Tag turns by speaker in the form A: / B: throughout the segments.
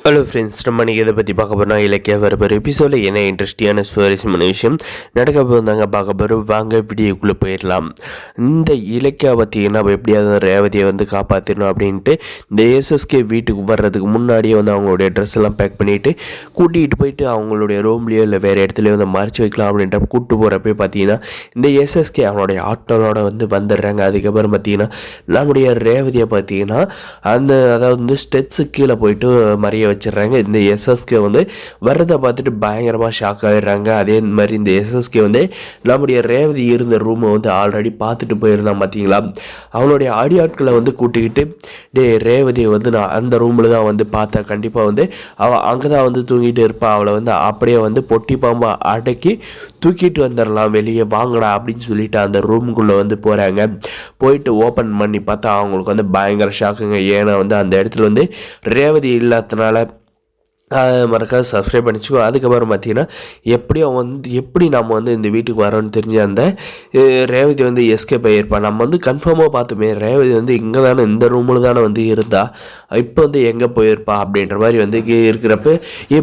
A: Hello friends, நம்ம இன்றைக்கி இதை பற்றி பார்க்க போகிறோம். இலக்கிய வரப்போகிற எபிசோடில் என்ன இன்ட்ரெஸ்டிங்கான சுவாரஸ்யமான விஷயம் நடக்க போகிறாங்க பார்க்க போகிறோம். வாங்க வீடியோக்குள்ளே போயிடலாம். இந்த இலக்கியா பார்த்தீங்கன்னா எப்படியாவது ரேவதியை வந்து காப்பாற்றணும் அப்படின்ட்டு இந்த எஸ்எஸ்கே வீட்டுக்கு வர்றதுக்கு முன்னாடியே வந்து அவங்களுடைய ட்ரெஸ் எல்லாம் பேக் பண்ணிவிட்டு கூட்டிகிட்டு போயிட்டு அவங்களுடைய ரூம்லேயோ இல்லை வேறு இடத்துலையோ வந்து மறைச்சி வைக்கலாம் அப்படின்ற கூப்பிட்டு போகிறப்ப பார்த்தீங்கன்னா இந்த எஸ்எஸ்கே அவனுடைய ஆட்டோலோட வந்து வந்துடுறாங்க. அதுக்கப்புறம் பார்த்தீங்கன்னா நம்முடைய ரேவதியை பார்த்தீங்கன்னா அதாவது வந்து ஸ்டெப்ஸு கீழே போயிட்டு மறைய வச்சிடுறாங்க. இந்த எஸ்எஸ்கே வந்து வர்றதை பார்த்துட்டு பயங்கரமாக ஷாக் ஆகிடுறாங்க. அதே மாதிரி இந்த எஸ்எஸ்கே வந்து நம்முடைய ரேவதி இருந்த ரூமை வந்து ஆல்ரெடி பார்த்துட்டு போயிருந்தான் பார்த்தீங்களா. அவனுடைய அடியாட்களை வந்து கூட்டிக்கிட்டு ரேவதியை வந்து நான் அந்த ரூமில் தான் வந்து பார்த்தேன், கண்டிப்பாக வந்து அவள் அங்கே தான் வந்து தூங்கிட்டு இருப்பாள், அவளை வந்து அப்படியே வந்து பொட்டி பாம்பா அடக்கி தூக்கிட்டு வந்துடலாம், வெளியே வாங்கடா அப்படின்னு சொல்லிட்டு அந்த ரூமுக்குள்ளே வந்து போகிறாங்க. போயிட்டு ஓப்பன் பண்ணி பார்த்தா அவங்களுக்கு வந்து பயங்கர ஷாக்குங்க. ஏன்னா வந்து அந்த இடத்துல வந்து ரேவதி இல்லாதனால மறக்காது சப்ஸ்கிரைப் பண்ணிச்சுக்கோ. அதுக்கப்புறம் பார்த்தீங்கன்னா எப்படி நம்ம வந்து இந்த வீட்டுக்கு வரோன்னு தெரிஞ்ச அந்த ரேவதி வந்து எஸ்கேப் ஆகியிருப்பா. நம்ம வந்து கன்ஃபார்மாக பார்த்துமே ரேவதி வந்து இங்கே தானே இந்த ரூமில் தானே வந்து இருந்தா, இப்போ வந்து எங்கே போயிருப்பா அப்படின்ற மாதிரி வந்து இருக்கிறப்ப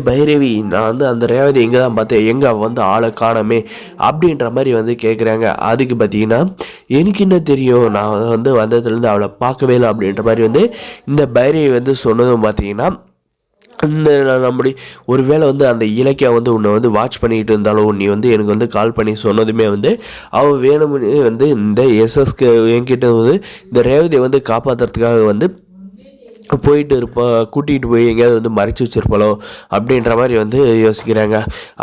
A: பைரவி நான் வந்து அந்த ரேவதி எங்கே தான் பார்த்தேன், எங்கே வந்து ஆளை காணமே அப்படின்ற மாதிரி வந்து கேட்குறாங்க. அதுக்கு பார்த்தீங்கன்னா எனக்கு என்ன தெரியும், நான் வந்து வந்ததுலேருந்து அவளை பார்க்கவே இல்லை அப்படின்ற மாதிரி வந்து இந்த பைரவி வந்து சொன்னதும் பார்த்தீங்கன்னா இந்த நம்முடைய ஒருவேளை வந்து அந்த இலக்கியா வந்து உன்னை வந்து வாட்ச் பண்ணிக்கிட்டு இருந்தாலும் நீ வந்து எனக்கு வந்து கால் பண்ணி சொன்னதுமே வந்து அவள் வேணும்னு வந்து இந்த எஸ்எஸ்க்கு என்கிட்ட வந்து இந்த ரேவதியை வந்து காப்பாற்றுறதுக்காக வந்து போயிட்டு இருப்பா, கூட்டிகிட்டு போய் எங்கேயாவது வந்து மறைச்சி வச்சுருப்பாளோ அப்படின்ற மாதிரி வந்து யோசிக்கிறாங்க.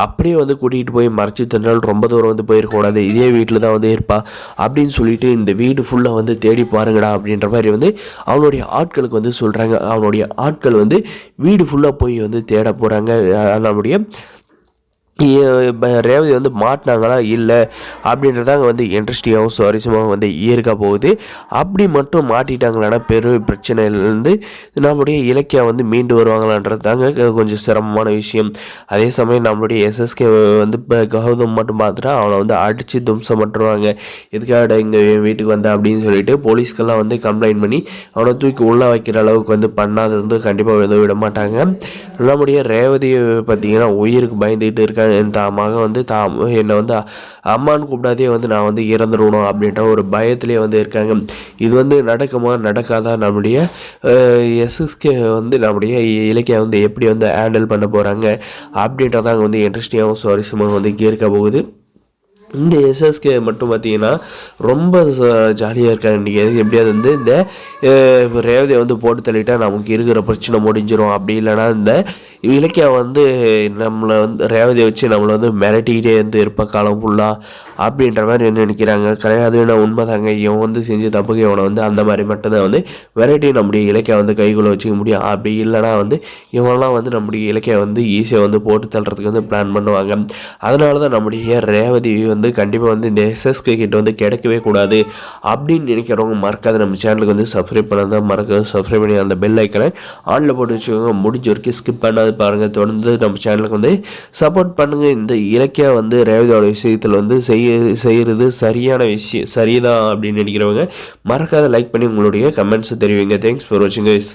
A: அப்படியே வந்து கூட்டிகிட்டு போய் மறைச்சி வச்சிருந்தாலும் ரொம்ப தூரம் வந்து போயிருக்கக்கூடாது, இதே வீட்டில் தான் வந்து இருப்பா அப்படின்னு சொல்லிட்டு இந்த வீடு ஃபுல்லாக வந்து தேடி பாருங்கடா அப்படின்ற மாதிரி வந்து அவனுடைய ஆட்களுக்கு வந்து சொல்கிறாங்க. அவனுடைய ஆட்கள் வந்து வீடு ஃபுல்லாக போய் வந்து தேட போகிறாங்க. நம்முடைய ரேவதி வந்து மாட்டினாங்களா இல்லை அப்படின்றதாங்க வந்து இன்ட்ரெஸ்டிங்காகவும் சுவாரஸ்யமாகவும் வந்து இருக்க போகுது. அப்படி மட்டும் மாட்டிட்டாங்களான்னா பெரும் பிரச்சனையிலேருந்து நம்மளுடைய இலக்கியா வந்து மீண்டு வருவாங்களான்றது தாங்க கொஞ்சம் சிரமமான விஷயம். அதே சமயம் நம்மளுடைய எஸ்எஸ்கே வந்து இப்போ கௌதம் மட்டும் பார்த்துட்டா அவனை வந்து அடித்து தும்சம் பண்ணுறாங்க. எதுக்காக இங்கே வீட்டுக்கு வந்தேன் அப்படின்னு சொல்லிட்டு போலீஸ்க்கெல்லாம் வந்து கம்ப்ளைண்ட் பண்ணி அவனை தூக்கி உள்ளே வைக்கிற அளவுக்கு வந்து பண்ணாது வந்து கண்டிப்பாக வந்து விட மாட்டாங்க. நம்முடைய ரேவதியை பார்த்திங்கன்னா உயிருக்கு பயந்துக்கிட்டு இருக்காங்க. என் மகன் வந்து என்னை வந்து அம்மான்னு கூப்பிடாதே வந்து நான் வந்து இறந்துடணும் அப்படின்ற ஒரு பயத்திலே வந்து இருக்காங்க. இது வந்து நடக்குமா நடக்காதா, நம்முடைய எஸ்எஸ்கே வந்து நம்முடைய இலக்கியம் வந்து எப்படி வந்து ஹேண்டில் பண்ண போகிறாங்க அப்படின்றதாங்க வந்து இன்ட்ரெஸ்டிங்காகவும் சுவாரஸ்யமாக வந்து இருக்க போகுது. இந்த எஸ்எஸ்கே மட்டும் பார்த்தீங்கன்னா ரொம்ப ஜாலியாக இருக்காங்க. இன்றைக்கி எப்படியாவது வந்து இந்த ரேவதியை வந்து போட்டு தள்ளிட்டா நமக்கு இருக்கிற பிரச்சனை முடிஞ்சிடும், அப்படி இல்லைனா இந்த இலக்கியா வந்து நம்மளை வந்து ரேவதியை வச்சு நம்மளை வந்து மிரட்டிக்கிட்டே இருந்து இருப்ப காலம் ஃபுல்லாக அப்படின்ற மாதிரி என்ன நினைக்கிறாங்க. கிடையாது, நான் உண்மைதாங்க, இவன் வந்து செஞ்சு தப்புக்கு இவனை வந்து அந்த மாதிரி மட்டும்தான் வந்து வெரைட்டி நம்முடைய இலக்கியா வந்து கைக்குள்ளே வச்சுக்க முடியும். அப்படி இல்லைனா வந்து இவனெல்லாம் வந்து நம்முடைய இலக்கியா வந்து ஈஸியாக வந்து போட்டு தள்ளுறதுக்கு வந்து பிளான் பண்ணுவாங்க. அதனால தான் நம்முடைய ரேவதி வந்து கண்டிப்பாக வந்து இந்த எஸ்எஸ்கே கிட்ட வந்து கிடைக்கவே கூடாது அப்படின்னு நினைக்கிறவங்க மறக்காத நம்ம சேனலுக்கு வந்து சப்ஸ்கிரைப் பண்ணாதான் மறக்காது சப்ஸ்கிரைப் பண்ணி அந்த பெல் ஐக்கனை ஆனில் போட்டு வச்சுக்கோங்க. முடிஞ்ச வரைக்கும் ஸ்கிப் பண்ணாது பாருங்கள். தொடர்ந்து நம்ம சேனலுக்கு வந்து சப்போர்ட் பண்ணுங்கள். இந்த இலக்கியா வந்து ரேவதியோட விஷயத்தில் வந்து செய்கிறது சரியான விஷயம் சரிதான் அப்படின்னு நினைக்கிறவங்க மறக்காத லைக் பண்ணி உங்களுடைய கமெண்ட்ஸை தெரிவிங்க. தேங்க்ஸ் ஃபார் வாட்சிங் கைஸ்.